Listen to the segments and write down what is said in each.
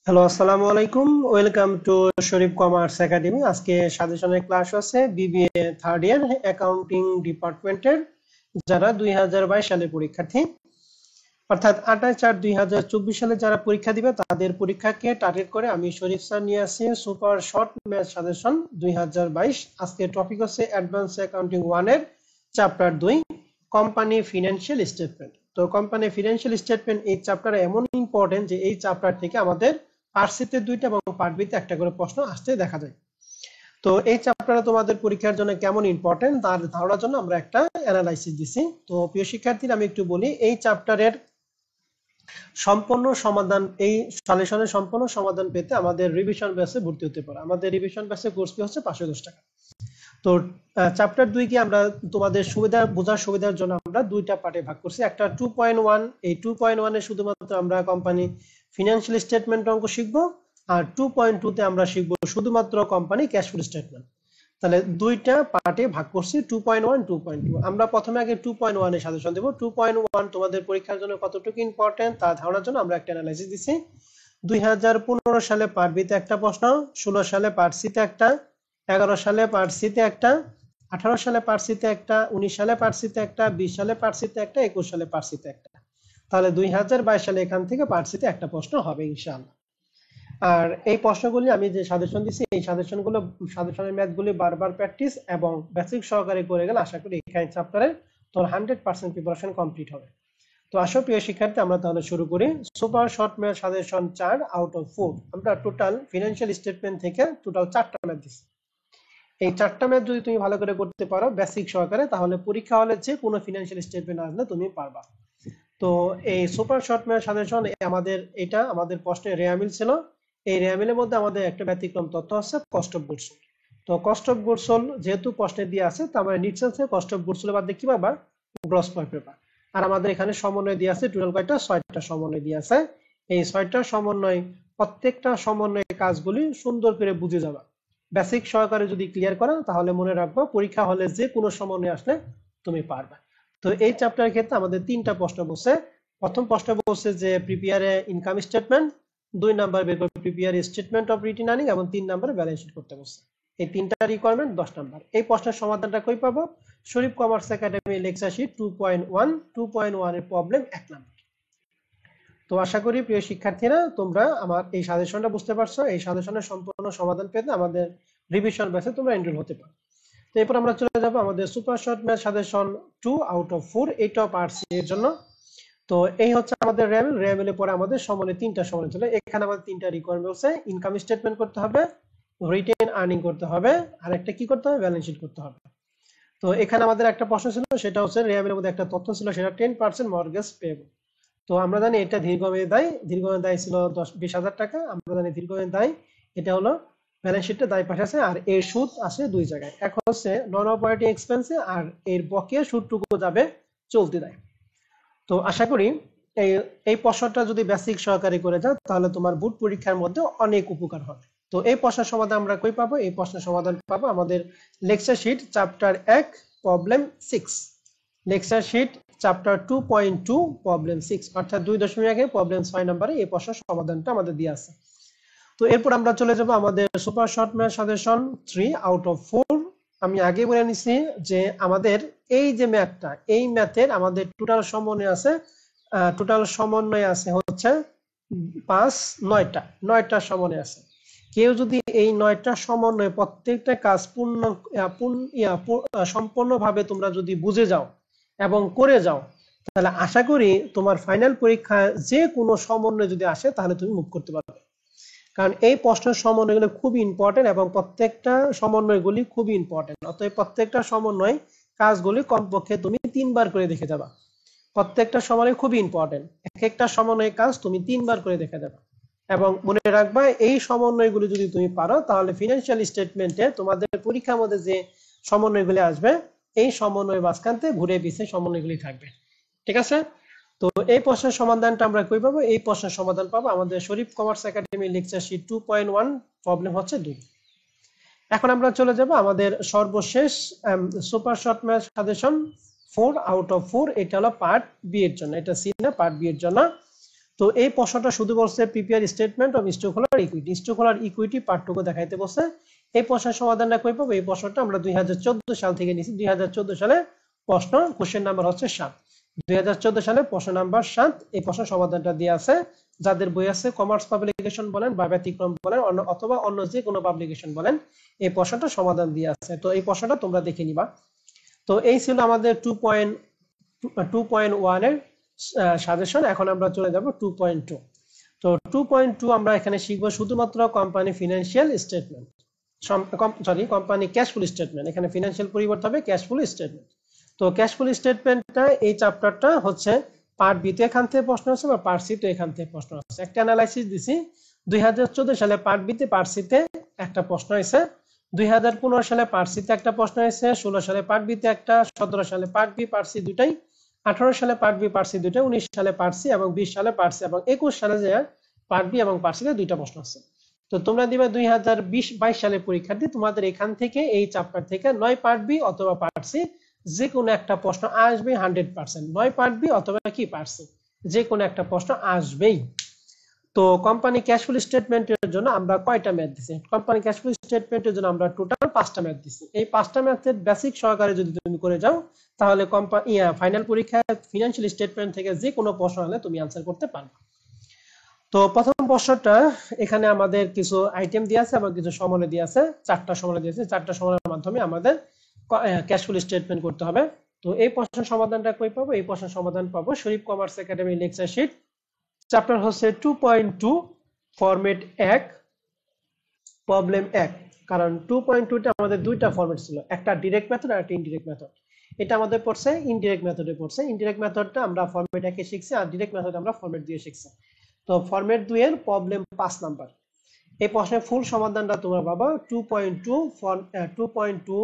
Hello, আসসালামু আলাইকুম। Welcome to Sharif commerce academy. আজকে সাজেশনের ক্লাস আছে বিবিএ থার্ড ইয়ার অ্যাকাউন্টিং ডিপার্টমেন্টের যারা 2022 সালের পরীক্ষার্থী, অর্থাৎ 28/4/2024 সালে যারা পরীক্ষা দিবে তাদের পরীক্ষাকে টার্গেট করে আমি শরীফ স্যার নিয়ে আসছি সুপার শর্ট ম্যাথ সাজেশন 2022। আজকে টপিক হচ্ছে অ্যাডভান্স অ্যাকাউন্টিং 1 এর চ্যাপ্টার 2 কোম্পানি ফিনান্সিয়াল স্টেটমেন্ট। তো কোম্পানি ফিনান্সিয়াল স্টেটমেন্ট এই চ্যাপ্টার এমন ইম্পর্টেন্ট যে এই চ্যাপ্টার থেকে আমাদের পার্ট সিতে 2টা এবং পার্ট বিতে একটা করে প্রশ্ন আসতে দেখা যায়। তো এই চ্যাপ্টারটা তোমাদের পরীক্ষার জন্য কেমন ইম্পর্টেন্ট তার ধারণার জন্য আমরা একটা অ্যানালাইসিস দিছি। তো প্রিয় শিক্ষার্থীরা, আমি একটু বলি, এই চ্যাপ্টারের সম্পূর্ণ সমাধান, এই সলিউশনের সম্পূর্ণ সমাধান পেতে আমাদের রিভিশন ব্যাচে ভর্তি হতে পারে। আমাদের রিভিশন ব্যাচে কোর্স ফি হচ্ছে 510 টাকা। তো চ্যাপ্টার 2 কে আমরা তোমাদের সুবিধা বোঝার সুবিধার জন্য আমরা দুইটা পার্টে ভাগ করছি। একটা 2.1, এই 2.1 এ শুধুমাত্র আমরা কোম্পানি ফিনান্সিয়াল স্টেটমেন্ট অঙ্ক শিখব, আর 2.2 তে আমরা শিখব শুধুমাত্র কোম্পানি ক্যাশ ফ্লো স্টেটমেন্ট। তাহলে দুইটা পার্টে ভাগ করছি, 2.1 2.2। আমরা প্রথমে আগে 2.1 এর সাজেশন দেব। 2.1 তোমাদের পরীক্ষার জন্য কতটুকু ইম্পর্টেন্ট তা ধারণার জন্য আমরা একটা অ্যানালাইসিস দিছি। 2015 সালে পার্ট বিতে একটা প্রশ্ন, 16 সালে পার্ট সিতে একটা, 11 সালে পার্ট সিতে একটা, 18 সালে পার্ট সিতে একটা, 19 সালে পার্ট সিতে একটা, 20 সালে পার্ট সিতে একটা, 21 সালে পার্ট সিতে একটা। তাহলে 2022 সালে এখান থেকে পার্ট সিতে একটা প্রশ্ন হবে ইনশাআল্লাহ। আর এই প্রশ্নগুলি আমি যে সাজেশন দিচ্ছি, এই সাজেশনের ম্যাথগুলি বারবার প্র্যাকটিস এবং বেসিক সহকারে করে গেলে আশা করি এখানে চ্যাপ্টারে তোর 100% প্রিপারেশন কমপ্লিট হবে। তো আসো প্রিয় শিক্ষার্থী, আমরা তাহলে শুরু করি। Super short math suggestion 4 out of 4। আমরা টোটাল ফিনান্সিয়াল স্টেটমেন্ট থেকে টোটাল 4টা ম্যাথ দিচ্ছি। এই 4টা ম্যাথ যদি তুমি ভালো করে করতে পারো বেসিক সহকারে, তাহলে পরীক্ষা হলে যে কোনো ফিনান্সিয়াল স্টেটমেন্ট আসলে তুমি পারবা। তো এই সুপার শর্ট ম্যাথ সাজেশন এটা আমাদের প্রশ্নে রেয়ামিল ছিল। এই রেয়ামিলের মধ্যে আমাদের একটা ব্যতিক্রম তথ্য আছে, কস্ট অফ গুডস। তো কস্ট অফ গুডস যেহেতু প্রশ্নে দিয়ে আছে, তার মানে নিঃসন্দেহে কস্ট অফ গুডস বাদ দিয়ে কি পাবা? গ্রস প্রফিট পাবা। আর আমাদের এখানে সমন্বয় দিয়ে আছে টোটাল কয়টা? 6টা সমন্বয় দিয়ে আছে। এই 6টা সমন্বয়, প্রত্যেকটা সমন্বয়ের কাজগুলি সুন্দর করে বুঝে যাবা। বেসিক সহকারে যদি ক্লিয়ার করা, তাহলে মনে রাখবা পরীক্ষা হলে যে কোনো সমন্বয় আসলে তুমি পারবা। তো এই চ্যাপ্টারের ক্ষেত্রে আমাদের 3টা প্রশ্ন বলছে। প্রথম প্রশ্ন বলছে যে prepare a income statement, 2 number বের করে prepare statement of written earning, এবং 3 নাম্বারে ব্যালেন্স শিট করতে বলছে। এই 3টা রিকোয়ারমেন্ট 10 নাম্বার। এই প্রশ্নের সমাধানটা কই পাবো? Sharif commerce academy lecture sheet 2.1, 2.1 এর প্রবলেম 1 নাম্বার। তো আশা করি প্রিয় শিক্ষার্থীরা তোমরা আমার এই সাজেশনটা বুঝতে পারছো। এই সাজেশনের সম্পূর্ণ সমাধান পেতে আমাদের রিভিশন ব্যাচে তোমরা এনরোল হতে পারো। তো এরপর আমরা চলে যাব আমাদের super short math suggestion 2 out of 4, এটা পার্ট সি এর জন্য। তো এই হচ্ছে আমাদের রেমিলের পরে আমাদের সমন্বয় 3টা সমন্বয় ছিল। এখানে আমাদের 3টা রিকোয়ারমেন্ট বলছে, ইনকাম স্টেটমেন্ট করতে হবে, রিটেন আর্নিং করতে হবে, আর একটা কি করতে হবে? ব্যালেন্স শিট করতে হবে। তো এখানে আমাদের একটা প্রশ্ন ছিল, সেটা হচ্ছে রেমিলের মধ্যে একটা তথ্য ছিল, সেটা 10% মর্টগেজ পেয়েবল। তো আমরা জানি এটা দীর্ঘমেয়াদী দায় ছিল 20,000 টাকা। আমরা জানি দীর্ঘমেয়াদী দায় এটা হলো ব্যালেন্স শিটে দায় পাশে আছে, আর এর সুদ আছে 2 জায়গায়। এক হচ্ছে নন অপারেটিং এক্সপেন্সে, আর এর বকেয়া সুদটুকু যাবে চলতি দায়। তো আশা করি এই এই প্রশ্নটা যদি বেসিক সহকারে করে যাও, তাহলে তোমার বোর্ড পরীক্ষার মধ্যে অনেক উপকার হবে। তো এই প্রশ্নের সমাধান আমরা কই পাবো? এই প্রশ্নের সমাধান পাবো আমাদের lecture sheet chapter 1 problem 6, lecture sheet chapter 2.2 problem 6, অর্থাৎ 2.1 প্রবলেম 6 নম্বরে এই প্রশ্নের সমাধানটা আমাদের দিয়ে আছে। তো এরপর আমরা চলে যাব আমাদের super short math suggestion 3 out of 4। আমি আগে বলে নিছি যে আমাদের এই যে ম্যাথটা, এই ম্যাথের আমাদের টোটাল সমন্বয় আছে হচ্ছে 9টা সমন্বয় আছে। কেউ যদি এই 9টা সমন্বয় প্রত্যেকটা কাজ সম্পূর্ণভাবে তোমরা যদি বুঝে যাও এবং করে যাও, তাহলে আশা করি তোমার ফাইনাল পরীক্ষায় যে কোনো সমন্বয় যদি আসে, তাহলে তুমি মুভ করতে পারবে। কারণ এই প্রশ্নের সমন্বয়গুলো খুবই ইম্পর্টেন্ট এবং প্রত্যেকটা সমন্বয়গুলি খুবই ইম্পর্টেন্ট। অতএব প্রত্যেকটা সমন্বয় কাজগুলি কমপক্ষে তুমি 3বার করে দেখে যাবা। প্রত্যেকটা সমন্বয় খুবই ইম্পর্টেন্ট, এক একটা সমন্বয় কাজ তুমি 3বার করে দেখে যাবা। এবং মনে রাখবা এই সমন্বয়গুলি যদি তুমি পারো, তাহলে ফিনান্সিয়াল স্টেটমেন্টে তোমাদের পরীক্ষার মধ্যে যে সমন্বয়গুলি আসবে, এই সমন্বয় মাঝখানতে ঘুরে পিছিয়ে সমন্বয়গুলি থাকবে। ঠিক আছে? তো এই প্রশ্নের সমাধানটা আমরা কই পাবো? এই প্রশ্নের সমাধান পাবো আমাদের Sharif commerce academy lecture sheet 2.1 problem হচ্ছে 2। এখন আমরা চলে যাব আমাদের সর্বশেষ super short math suggestion 4 out of 4, এটা হলো পার্ট বি এর জন্য, এটা সি না, পার্ট বি এর জন্য। তো তো এই প্রশ্নটা শুধু বলছে prepare statement of stock holder equity, stock holder equity পার্টটুকু দেখাইতে বলছে। এই প্রশ্নের সমাধানটা কই পাবো? এই প্রশ্নটা আমরা 2014 সাল থেকে নিয়েছি। 2014 সালে প্রশ্ন, কোশ্চেন নাম্বার হচ্ছে 7। 2014 সালে প্রশ্ন নাম্বার 7, এই প্রশ্ন সমাধানটা দিয়ে আছে। যাদের বই আছে, কমার্স পাবলিকেশন বলেন বা ব্যতিক্রম বলেন অথবা অন্য যে কোনো পাবলিকেশন বলেন, এই প্রশ্নটা সমাধান দিয়ে আছে। তো এই প্রশ্নটা তোমরা দেখে নিবা। তো এই ছিল আমাদের 2.1 এর সাজেশন। এখন আমরা চলে যাব 2.2। তো 2.2 আমরা এখানে শিখবো শুধুমাত্র company financial statement, company cash flow statement. এখানে ফিনান্সিয়াল পরিবর্তে হবে ক্যাশ ফ্লো স্টেটমেন্ট। তো ক্যাশ ফ্লো স্টেটমেন্টটা, এই চ্যাপ্টারটা হচ্ছে পার্ট বি তে এখান থেকে প্রশ্ন আছে বা পার্ট সি তে এখান থেকে প্রশ্ন আছে। একটা অ্যানালাইসিস দিছি। 2014 সালে পার্ট বি তে, পার্ট সি তে একটা প্রশ্ন হয়েছে। 2015 সালে পার্ট সি তে একটা প্রশ্ন হয়েছে, 16 সালে পার্ট বি তে একটা, 17 সালে পার্ট বি পার্ট সি দুটাই, 18 সালে পার্ট বি পার্ট সি দুটাই, 19 সালে পার্ট সি এবং 20 সালে পার্ট সি এবং 21 সালে যে পার্ট বি এবং পার্ট সি তে দুইটা প্রশ্ন আছে। তো তোমরা দিবে 2020-22 সালের পরীক্ষার্থী, তোমাদের এখান থেকে এই চ্যাপ্টার থেকে 9 পার্ট বি অথবা পার্ট সি যে কোনো একটা প্রশ্ন আসবে 100%। 9 পার্ট বি অথবা কি পার্ট সি, যে কোনো একটা প্রশ্ন আসবেই। তো কোম্পানি ক্যাশ ফ্লো স্টেটমেন্টের জন্য আমরা কয়টা ম্যাথ দিছি? কোম্পানি ক্যাশ ফ্লো স্টেটমেন্টের জন্য আমরা টোটাল 5টা ম্যাথ দিছি। এই 5টা ম্যাথের বেসিক সহকারে যদি তুমি করে যাও, তাহলে ফাইনাল পরীক্ষায় ফিনান্সিয়াল স্টেটমেন্ট থেকে যে কোনো প্রশ্ন হলে তুমি আনসার করতে পারবে। তো প্রথম প্রশ্নটা, এখানে আমাদের কিছু আইটেম দিয়ে আছে এবং কিছু সমলে দিয়ে আছে। 4টা সমলে দিয়েছে। 4টা সমলের মাধ্যমে আমাদের ক্যাশ ফ্লো স্টেটমেন্ট করতে হবে। তো এই প্রশ্নের সমাধানটা কই পাবো? এই প্রশ্নের সমাধান পাবো Sharif commerce academy lecture sheet, chapter হচ্ছে 2.2, ফরম্যাট 1, প্রবলেম 1। কারণ 2.2 তে আমাদের দুইটা ফরম্যাট ছিল, একটা ডিরেক্ট মেথড আর একটা ইনডিরেক্ট মেথড। এটা আমাদের পড়ছে ইনডিরেক্ট মেথডে পড়ছে। ইনডিরেক্ট মেথডটা আমরা ফরম্যাট 1 এ শিখছি, আর ডিরেক্ট মেথড আমরা ফরম্যাট 2 এ শিখছি। তো ফরম্যাট 2 এর প্রবলেম 5 নাম্বার। এই প্রশ্নের ফুল সমাধানটা তোমরা পাবা 2.2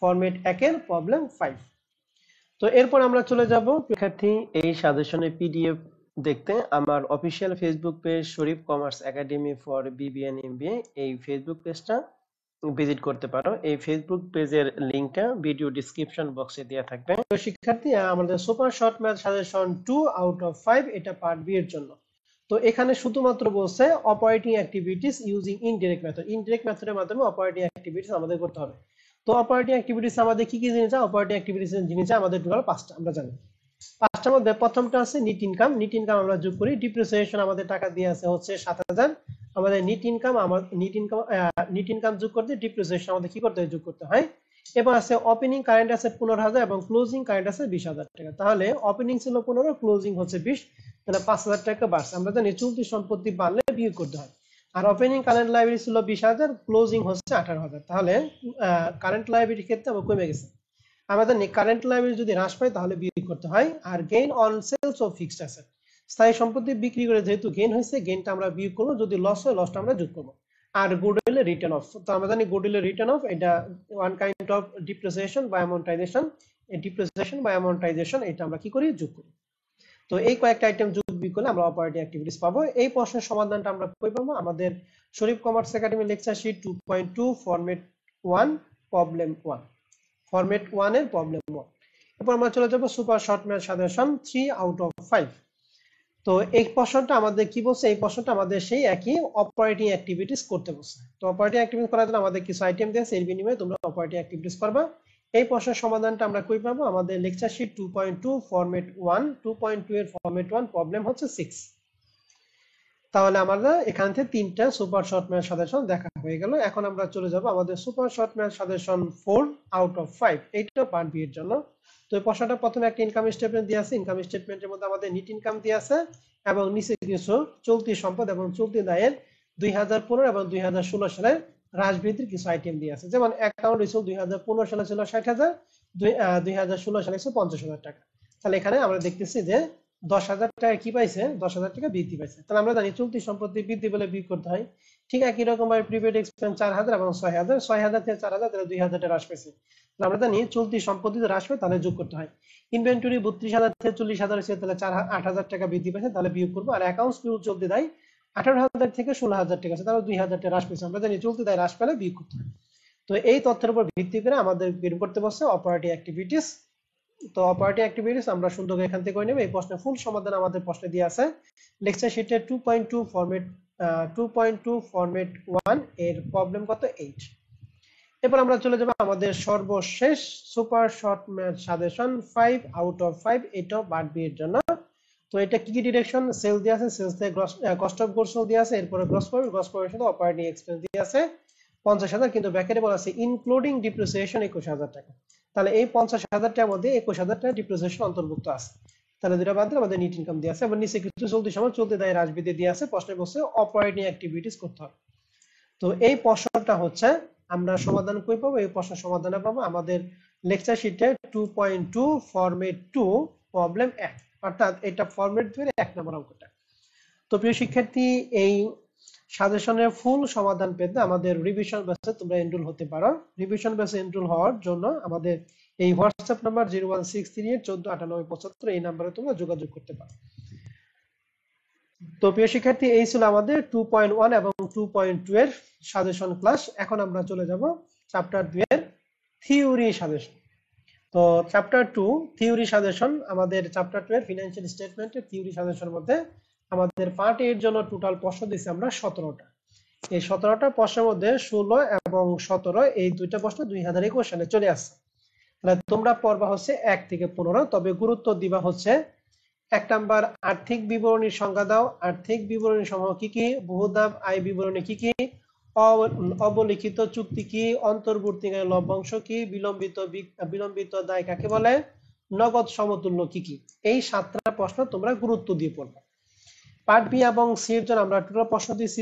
ফরম্যাট 1 এর প্রবলেম 5। তো এরপর আমরা চলে যাব শিক্ষার্থী এই সাজেশনের পিডিএফ দেখতে আমার official Facebook page Sharif commerce academy for BBN MBA, এই ফেসবুক পেজটা ভিজিট করতে পারো। এই ফেসবুক পেজের লিংকটা ভিডিও ডেসক্রিপশন বক্সে দেওয়া থাকবে। তো শিক্ষার্থী, আমাদের super short math suggestion 2 out of 5, এটা পার্ট বি এর জন্য। তো এখানে শুধুমাত্র বলছে operating activities using indirect method. Indirect মেথডের মাধ্যমে অপারেটিং অ্যাক্টিভিটিস আমাদের করতে হবে। তো অপারেটিং অ্যাক্টিভিটিস আমাদের কি কি জিনিস? অপারেটিং অ্যাক্টিভিটিস জিনিস আমাদের টোটাল 5টা, আমরা জানি। 5টার মধ্যে প্রথমটা আছে নিট ইনকাম। নিট ইনকাম আমরা যোগ করি। ডিপ্রিসিয়েশন আমাদের টাকা দিয়ে আছে হচ্ছে 7000। আমাদের নিট ইনকাম যোগ করতে ডিপ্রিসিয়েশন আমাদের কি করতে হয়? যোগ করতে হয়। এবার আছে ওপেনিং কারেন্ট অ্যাসেট 15000 এবং ক্লোজিং কারেন্ট অ্যাসেট 20000 টাকা। তাহলে ওপেনিং ছিল 15, ক্লোজিং হচ্ছে 20, তাহলে 5000 টাকা বাড়ছে। আমরা জানি চলতি সম্পত্তি বাড়লে বিয়োগ করতে হয়। আর ওপেনিং কারেন্ট লায়াবিলিটি ছিল 20000, ক্লোজিং হচ্ছে 18000। তাহলে কারেন্ট লায়াবিলিটির ক্ষেত্রে আমরা কমে গেছে। আমাদের কারেন্ট লায়াবিলিটি যদি হ্রাস পায় তাহলে বিয়োগ করতে হয়। আর gain on sales of fixed asset, স্থায়ী সম্পত্তি বিক্রি করে যেহেতু গেইন হয়েছে, গেইনটা আমরা বিয়োগ করবো। যদি লস হয়, লসটা আমরা যোগ করবো। আর গুডউইলের রিটার্ন অফ, তো আমরা জানি গুডউইলের রিটার্ন অফ এটা ওয়ান কাইন্ড অফ ডিপ্রিসিয়েশন বা অ্যামর্টাইজেশন। এই ডিপ্রিসিয়েশন বা অ্যামর্টাইজেশন এটা আমরা কি করি? যোগ করি। তো এই কয়েকটা আইটেম যোগ বিয়োগ করলে আমরা অপারেটিং অ্যাক্টিভিটিস পাবো। এই প্রশ্নের সমাধানটা আমরা কই পাবো? আমাদের Sharif commerce academy lecture sheet 2.2 format 1 problem 1, format 1 এর প্রবলেম 1। এরপর আমরা চলে যাব super short math suggestion 3 out of 5। তো এই প্রশ্নটা আমাদের কি বলছে? এই প্রশ্নটা আমাদের সেই একই অপারেটিং অ্যাক্টিভিটিস করতে বলছে। তো অপারেটিং অ্যাক্টিভিটিস করার জন্য আমাদের কিছু আইটেম দিয়েছে, এর বিনিময়ে তোমরা অপারেটিং অ্যাক্টিভিটিস করবা। এই প্রশ্নের সমাধানটা আমরা কই পাবো? আমাদের লেকচার শিট 2.2 ফরম্যাট 1, 2.2 এর ফরম্যাট 1 প্রবলেম হচ্ছে 6। তাহলে আমাদের এখান থেকে 3টা সুপার শর্ট ম্যাথ সাজেশন দেখা হয়ে গেল। এখন আমরা চলে যাব আমাদের super short math suggestion 4 out of 5, এইটা পার্ট বি এর জন্য। তো এই প্রশ্নটা প্রথমে একটা ইনকাম স্টেটমেন্ট দিয়ে আছে। ইনকাম স্টেটমেন্টের মধ্যে আমাদের নিট ইনকাম দিয়ে আছে এবং নিচে কিছু চলতি সম্পদ এবং চলতি দায়ের 2015 এবং 2016 সালের হ্রাস বৃদ্ধির কিছু আইটেম দিয়ে আছে। যেমন অ্যাকাউন্ট রিসিভ 2015 সালে ছিল 60000, 2016 সালে ছিল 50000 টাকা। তাহলে এখানে আমরা দেখতেছি যে 10,000 টাকা কি পাইছে? 10,000 টাকা বৃদ্ধি পাইছে। তাহলে আমরা জানি চলতি সম্পত্তি বৃদ্ধি পেলে বিয়োগ করতে হয়। ঠিক একই রকম ভাবে প্রিপেড এক্সপেন্স 4000 এবং 6000, 6000 থেকে 4000 তাহলে 2000 টাকা হ্রাস পেয়েছে। তাহলে আমরা জানি চলতি সম্পত্তি হ্রাস পায় তাহলে যোগ করতে হয়। ইনভেন্টরি 32000 থেকে 40000 হয়েছে, তাহলে 8000 টাকা বৃদ্ধি পেয়েছে, তাহলে বিয়োগ করবো। আর অ্যাকাউন্টস পেয়েবল চলতি দায় 18000 থেকে 16000 টাকা আছে, তাহলে 2000 টাকা হ্রাস পেয়েছে। আমরা জানি চলতি দায় হ্রাস পেলে বিয়োগ করতে হয়। তো এই তথ্যের উপর ভিত্তি করে আমাদের বের করতে বলছে অপারেটিং অ্যাক্টিভিটিস তো অপারেটিং অ্যাক্টিভিটিস আমরা সুন্দর করে এখান থেকে করে নেব। এই প্রশ্নের ফুল সমাধান আমাদের প্রশ্নে দিয়ে আছে লেকচার শিটে 2.2 ফরম্যাট 2.2 ফরম্যাট 1 এর প্রবলেম কত 8। এরপর আমরা চলে যাব আমাদের সর্বশেষ super short math suggestion 5 out of 5 এটা পার্ট বি এর জন্য। তো এটা কি কি ডিরেকশন সেল দিয়ে আছে, সেলস থেকে কস্ট অফ গুডস সোল্ড দিয়ে আছে, এরপরে গ্রস প্রফিটের সাথে অপারেটিং এক্সপেন্স দিয়ে আছে 50,000, কিন্তু ব্র্যাকেটে বলা আছে ইনক্লুডিং ডিপ্রিসিয়েশন 21,000 টাকা। তাহলে এই 50,000 টাকার মধ্যে 21,000 টাকা ডিপ্রিসিয়েশন অন্তর্ভুক্ত আছে। তাহলে দুটো বাদ দিলে আমাদের নেট ইনকাম দিয়ে আছে এবং নিচে কিছু চলতি সময় চলতে দায় রাজবিধি দিয়ে আছে। প্রশ্নে বলছে অপারেটিং অ্যাক্টিভিটিস করতে হবে। তো এই প্রশ্নটা হচ্ছে আমরা সমাধান কই পাবো, এই প্রশ্নের সমাধানে পাবো আমাদের লেকচার শিটে 2.2 ফরম্যাট 2 প্রবলেম 1, অর্থাৎ এটা ফরম্যাট 2 এর 1 নম্বর অঙ্কটা। তো প্রিয় শিক্ষার্থী, এই সাজেশনের ফুল সমাধান পেতে আমাদের রিভিশন ব্যাচে তোমরা এনরোল হতে পারো। রিভিশন ব্যাচে এনরোল হওয়ার জন্য আমাদের এই হোয়াটসঅ্যাপ নাম্বার 0163149875 এই নম্বরে তোমরা যোগাযোগ করতে পারো। তো প্রিয় শিক্ষার্থী, এই ছিল আমাদের 2.1 এবং 2.2 এর সাজেশন ক্লাস। এখন আমরা চলে যাব চ্যাপ্টার 2 এর থিওরি সাজেশন। তো চ্যাপ্টার 2 থিওরি সাজেশন, আমাদের চ্যাপ্টার 2 এর ফিনান্সিয়াল স্টেটমেন্টের থিওরি সাজেশনের মধ্যে আমাদের পার্ট এর জন্য টোটাল প্রশ্ন দিয়েছি আমরা 17টা। এই 17টা প্রশ্নের মধ্যে 16 এবং 17 এই দুইটা প্রশ্ন 2021 সালে চলে আসছে। তাহলে তোমরা পড়বা হচ্ছে 1 থেকে 15, তবে গুরুত্ব দিবা হচ্ছে 1 নাম্বার আর্থিক বিবরণীর সংজ্ঞা দাও, আর্থিক বিবরণী সমূহ কি কি, বহুধাপ আয় বিবরণী কি কি, অবলিখিত চুক্তি কি, অন্তর্বর্তীকালীন লভ্যাংশ কি, বিলম্বিত দায় কাকে বলে, নগদ সমতুল্য কি কি। এই 7টা প্রশ্ন তোমরা গুরুত্ব দিয়ে পড়বে। পার্ট বি এবং সি এর জন্য আমরা টোটাল প্রশ্ন দিয়েছি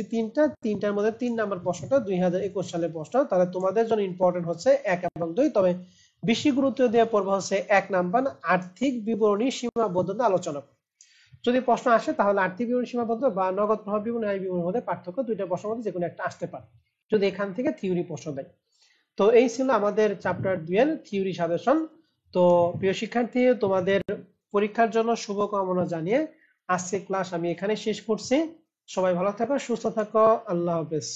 3টার মধ্যে 3 নাম্বার প্রশ্নটা 2021 সালের প্রশ্ন। তাহলে তোমাদের জন্য ইম্পর্টেন্ট হচ্ছে 1 এবং 2, তবে বেশি গুরুত্ব দিয়ে পড়বে হচ্ছে 1 নাম্বার আর্থিক বিবরণী সীমাবদ্ধতা আলোচনা। যদি প্রশ্ন আসে তাহলে আর্থিক বিবরণী সীমাবদ্ধ বা নগদ প্রভাব বিবরণী আয় বিবরণীর মধ্যে পার্থক্য, দুইটা প্রশ্নের মধ্যে যে কোনো একটা আসতে পারে যদি এখান থেকে থিওরি প্রশ্ন দেয়। তো এই ছিল আমাদের চ্যাপ্টার 2 এর থিওরি সাজেশন। তো প্রিয় শিক্ষার্থী, তোমাদের পরীক্ষার জন্য শুভকামনা জানিয়ে আজকে ক্লাস আমি এখানে শেষ করছি। সবাই ভালো থাকো, সুস্থ থাকো, আল্লাহ হাফেজ।